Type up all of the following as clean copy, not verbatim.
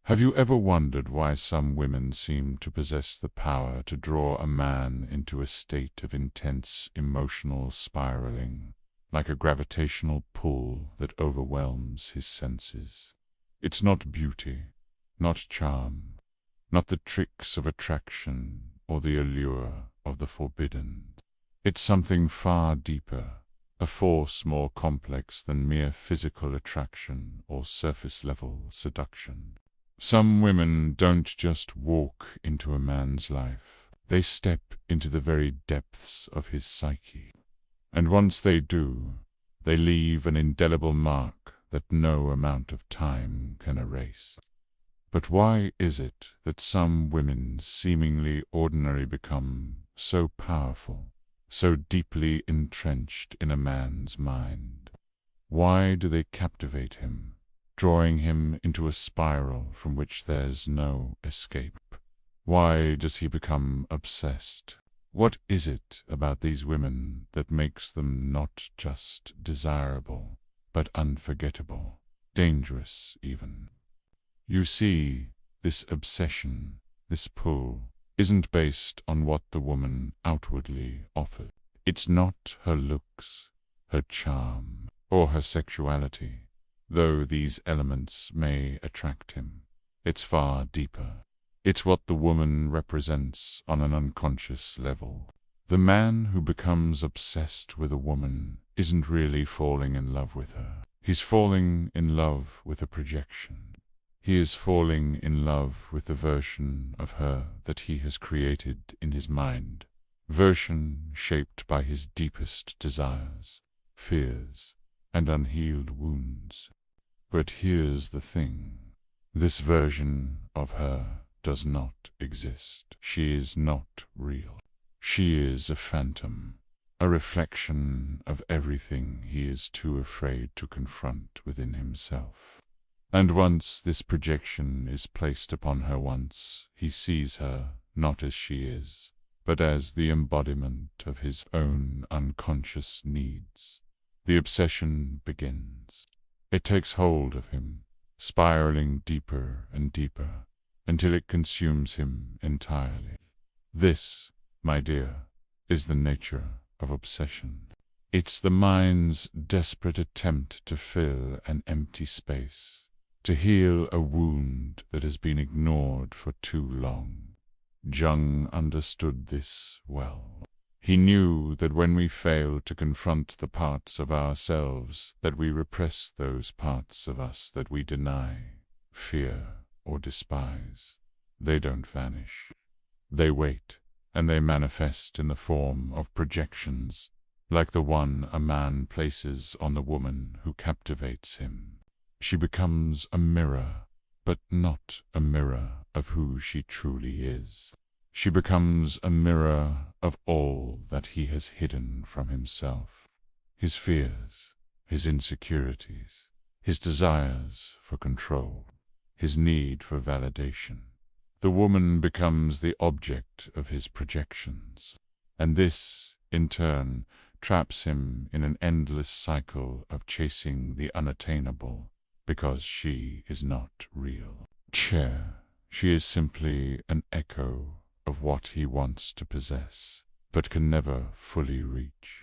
Have you ever wondered why some women seem to possess the power to draw a man into a state of intense emotional spiraling, like a gravitational pull that overwhelms his senses? It's not beauty, not charm, not the tricks of attraction or the allure of the forbidden. It's something far deeper, a force more complex than mere physical attraction or surface-level seduction. Some women don't just walk into a man's life, they step into the very depths of his psyche. And once they do, they leave an indelible mark that no amount of time can erase. But why is it that some women seemingly ordinary become so powerful, so deeply entrenched in a man's mind? Why do they captivate him, drawing him into a spiral from which there's no escape? Why does he become obsessed? What is it about these women that makes them not just desirable, but unforgettable, dangerous even? You see, this obsession, this pull, isn't based on what the woman outwardly offers. It's not her looks, her charm, or her sexuality, though these elements may attract him. It's far deeper. It's what the woman represents on an unconscious level. The man who becomes obsessed with a woman isn't really falling in love with her. He's falling in love with a projection. He is falling in love with the version of her that he has created in his mind, version shaped by his deepest desires, fears, and unhealed wounds. But here's the thing. This version of her does not exist. She is not real. She is a phantom, a reflection of everything he is too afraid to confront within himself. And once this projection is placed upon her once, he sees her not as she is, but as the embodiment of his own unconscious needs. The obsession begins. It takes hold of him, spiraling deeper and deeper, until it consumes him entirely. This, my dear, is the nature of obsession. It's the mind's desperate attempt to fill an empty space, to heal a wound that has been ignored for too long. Jung understood this well. He knew that when we fail to confront the parts of ourselves that we repress, those parts of us that we deny, fear, or despise, they don't vanish. They wait, and they manifest in the form of projections, like the one a man places on the woman who captivates him. She becomes a mirror, but not a mirror of who she truly is. She becomes a mirror of all that he has hidden from himself, his fears, his insecurities, his desires for control, his need for validation. The woman becomes the object of his projections, and this, in turn, traps him in an endless cycle of chasing the unattainable, because she is not real. She is simply an echo of what he wants to possess, but can never fully reach.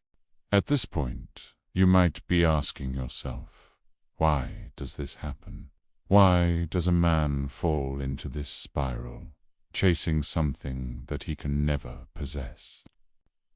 At this point, you might be asking yourself, why does this happen? Why does a man fall into this spiral, chasing something that he can never possess?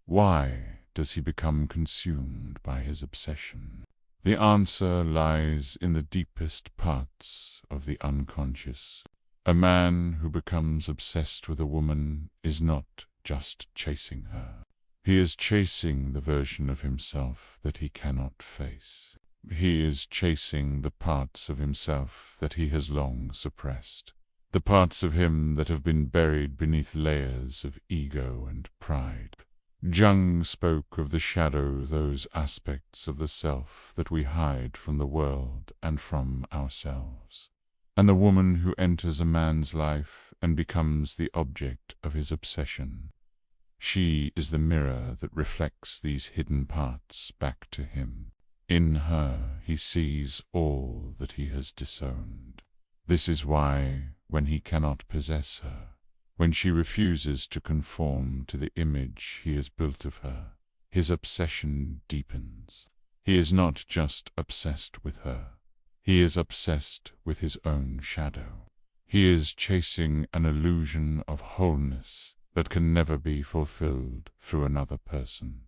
Why does he become consumed by his obsession? The answer lies in the deepest parts of the unconscious. A man who becomes obsessed with a woman is not just chasing her. He is chasing the version of himself that he cannot face. He is chasing the parts of himself that he has long suppressed, the parts of him that have been buried beneath layers of ego and pride. Jung spoke of the shadow, those aspects of the self that we hide from the world and from ourselves. And the woman who enters a man's life and becomes the object of his obsession, she is the mirror that reflects these hidden parts back to him. In her he sees all that he has disowned. This is why, when he cannot possess her, when she refuses to conform to the image he has built of her. His obsession deepens. He is not just obsessed with her. He is obsessed with his own shadow. He is chasing an illusion of wholeness that can never be fulfilled through another person.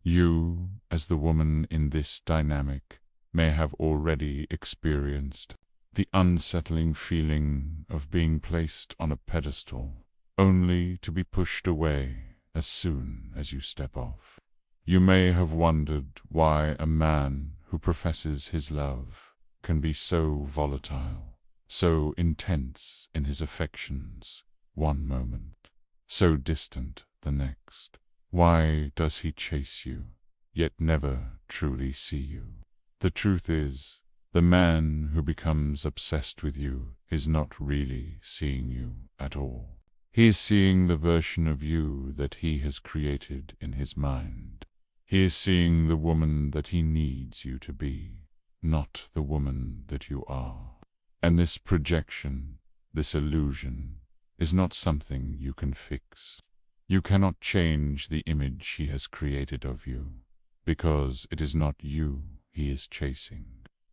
You, as the woman in this dynamic, may have already experienced the unsettling feeling of being placed on a pedestal, only to be pushed away as soon as you step off. You may have wondered why a man who professes his love can be so volatile, so intense in his affections one moment, so distant the next. Why does he chase you, yet never truly see you? The truth is, the man who becomes obsessed with you is not really seeing you at all. He is seeing the version of you that he has created in his mind. He is seeing the woman that he needs you to be, not the woman that you are. And this projection, this illusion, is not something you can fix. You cannot change the image he has created of you, because it is not you he is chasing.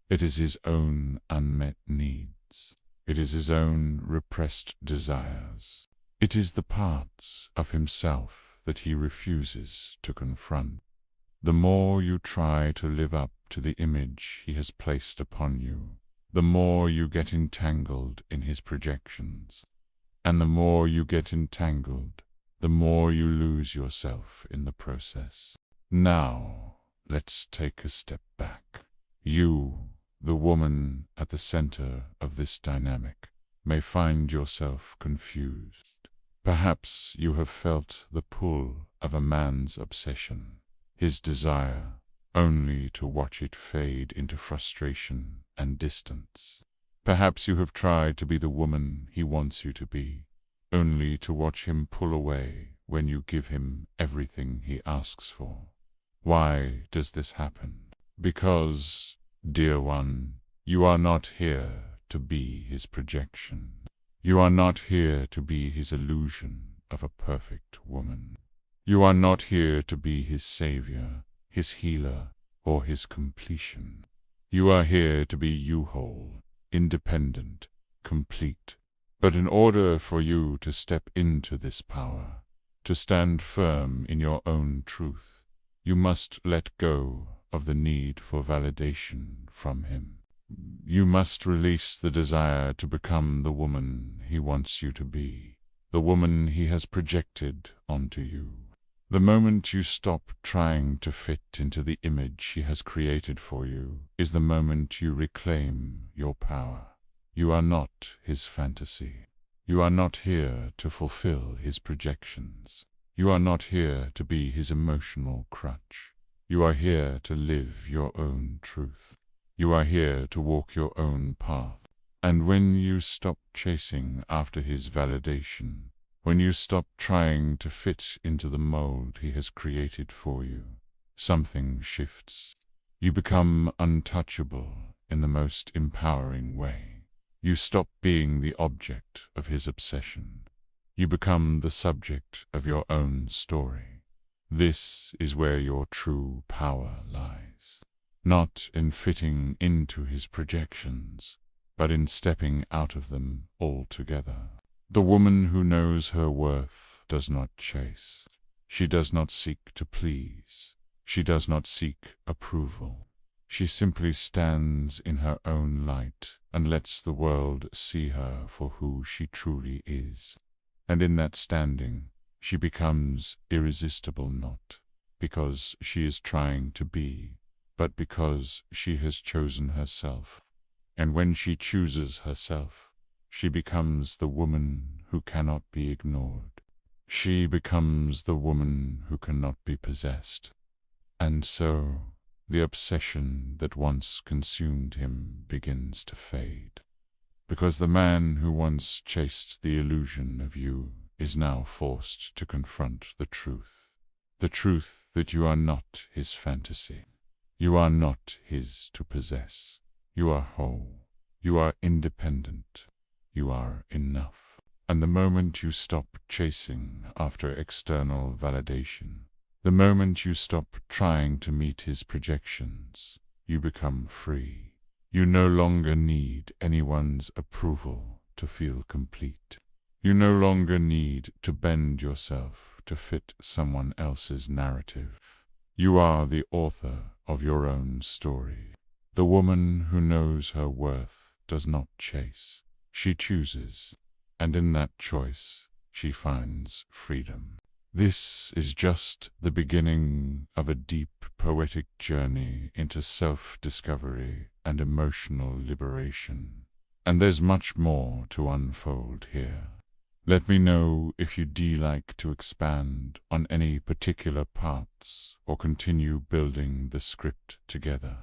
It is his own unmet needs. It is his own repressed desires. It is the parts of himself that he refuses to confront. The more you try to live up to the image he has placed upon you, the more you get entangled in his projections. And the more you get entangled, the more you lose yourself in the process. Now, let's take a step back. You, the woman at the center of this dynamic, may find yourself confused. Perhaps you have felt the pull of a man's obsession, his desire, only to watch it fade into frustration and distance. Perhaps you have tried to be the woman he wants you to be, only to watch him pull away when you give him everything he asks for. Why does this happen? Because, dear one, you are not here to be his projection. You are not here to be his illusion of a perfect woman. You are not here to be his savior, his healer, or his completion. You are here to be you whole, independent, complete. But in order for you to step into this power, to stand firm in your own truth, you must let go of the need for validation from him. You must release the desire to become the woman he wants you to be, the woman he has projected onto you. The moment you stop trying to fit into the image he has created for you is the moment you reclaim your power. You are not his fantasy. You are not here to fulfill his projections. You are not here to be his emotional crutch. You are here to live your own truth. You are here to walk your own path. And when you stop chasing after his validation, when you stop trying to fit into the mold he has created for you, something shifts. You become untouchable in the most empowering way. You stop being the object of his obsession. You become the subject of your own story. This is where your true power lies. Not in fitting into his projections, but in stepping out of them altogether. The woman who knows her worth does not chase. She does not seek to please. She does not seek approval. She simply stands in her own light and lets the world see her for who she truly is. And in that standing, she becomes irresistible, not because she is trying to be, but because she has chosen herself. And when she chooses herself, she becomes the woman who cannot be ignored. She becomes the woman who cannot be possessed. And so, the obsession that once consumed him begins to fade. Because the man who once chased the illusion of you is now forced to confront the truth that you are not his fantasy. You are not his to possess. You are whole. You are independent. you are enough. And the moment you stop chasing after external validation, the moment you stop trying to meet his projections, you become free. You no longer need anyone's approval to feel complete. You no longer need to bend yourself to fit someone else's narrative. You are the author of your own story. The woman who knows her worth does not chase. She chooses, and in that choice she finds freedom. This is just the beginning of a deep poetic journey into self-discovery and emotional liberation. And there's much more to unfold here. Let me know if you'd like to expand on any particular parts or continue building the script together.